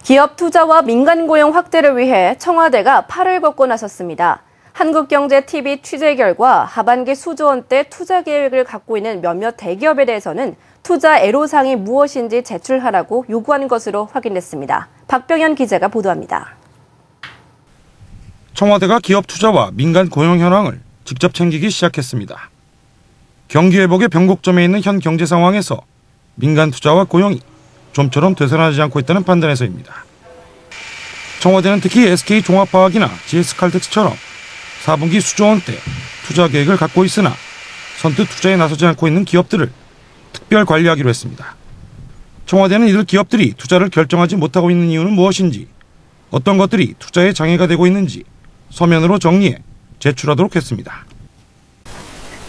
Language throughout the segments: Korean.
기업 투자와 민간 고용 확대를 위해 청와대가 팔을 걷고 나섰습니다. 한국경제TV 취재 결과 하반기 수조 원대 투자 계획을 갖고 있는 몇몇 대기업에 대해서는 투자 애로사항이 무엇인지 제출하라고 요구한 것으로 확인됐습니다. 박병현 기자가 보도합니다. 청와대가 기업 투자와 민간 고용 현황을 직접 챙기기 시작했습니다. 경기 회복의 변곡점에 있는 현 경제 상황에서 민간 투자와 고용이 좀처럼 되살아나지 않고 있다는 판단에서입니다. 청와대는 특히 SK종합화학이나 GS칼텍스처럼 4분기 수조 원대 투자 계획을 갖고 있으나 선뜻 투자에 나서지 않고 있는 기업들을 특별 관리하기로 했습니다. 청와대는 이들 기업들이 투자를 결정하지 못하고 있는 이유는 무엇인지, 어떤 것들이 투자에 장애가 되고 있는지 서면으로 정리해 제출하도록 했습니다.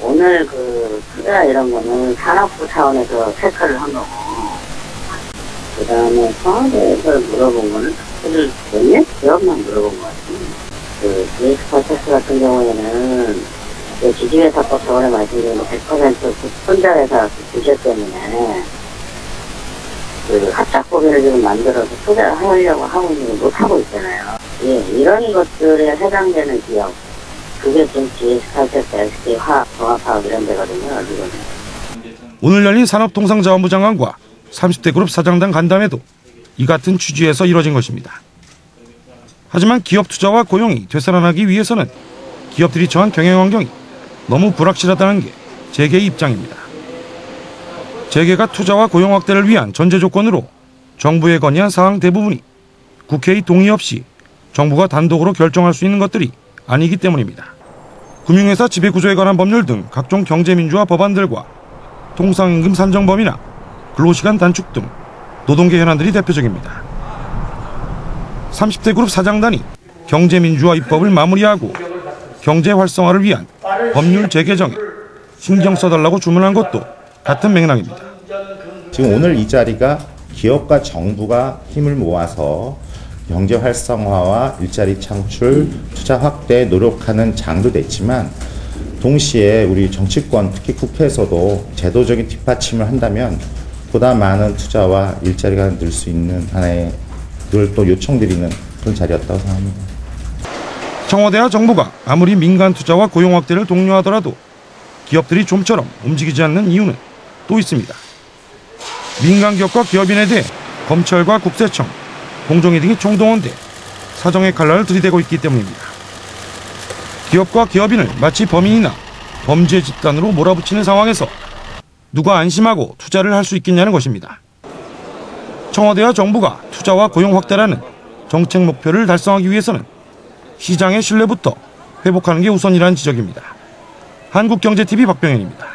오늘 투자 이런 거는 산업부 차원에서 체크를 한 거고, 그 다음에 청와대에서 물어본 거는 특별히 몇몇 기업만 물어본 것 같습니다. GS칼텍스 같은 경우에는 지주회사법 저번에 말씀드린 100% 손자회사 주식 때문에 합작법인을 지금 만들어서 투자를 하려고 하고 있는 거 못하고 있잖아요. 예, 이런 것들에 해당되는 기업, 그게 지금 GS칼텍스, SK화학, 종합화학 이런 데거든요. 지금. 오늘 열린 산업통상자원부 장관과 30대 그룹 사장단 간담회도 이 같은 취지에서 이뤄진 것입니다. 하지만 기업 투자와 고용이 되살아나기 위해서는 기업들이 처한 경영 환경이 너무 불확실하다는 게 재계의 입장입니다. 재계가 투자와 고용 확대를 위한 전제 조건으로 정부에 건의한 사항 대부분이 국회의 동의 없이 정부가 단독으로 결정할 수 있는 것들이 아니기 때문입니다. 금융회사 지배구조에 관한 법률 등 각종 경제민주화 법안들과 통상임금 산정범위나 근로시간 단축 등 노동계 현안들이 대표적입니다. 30대 그룹 사장단이 경제민주화 입법을 마무리하고 경제 활성화를 위한 법률 재개정에 신경 써달라고 주문한 것도 같은 맥락입니다. 지금 오늘 이 자리가 기업과 정부가 힘을 모아서 경제 활성화와 일자리 창출, 투자 확대에 노력하는 장도 됐지만 동시에 우리 정치권, 특히 국회에서도 제도적인 뒷받침을 한다면 보다 많은 투자와 일자리가 늘 수 있는 하나의 그걸 또 요청드리는 그런 자리였다고 생각합니다. 청와대와 정부가 아무리 민간 투자와 고용 확대를 독려하더라도 기업들이 좀처럼 움직이지 않는 이유는 또 있습니다. 민간 기업과 기업인에 대해 검찰과 국세청, 공정위 등이 총동원돼 사정의 칼날을 들이대고 있기 때문입니다. 기업과 기업인을 마치 범인이나 범죄 집단으로 몰아붙이는 상황에서 누가 안심하고 투자를 할 수 있겠냐는 것입니다. 청와대와 정부가 투자와 고용 확대라는 정책 목표를 달성하기 위해서는 시장의 신뢰부터 회복하는 게 우선이라는 지적입니다. 한국경제TV 박병현입니다.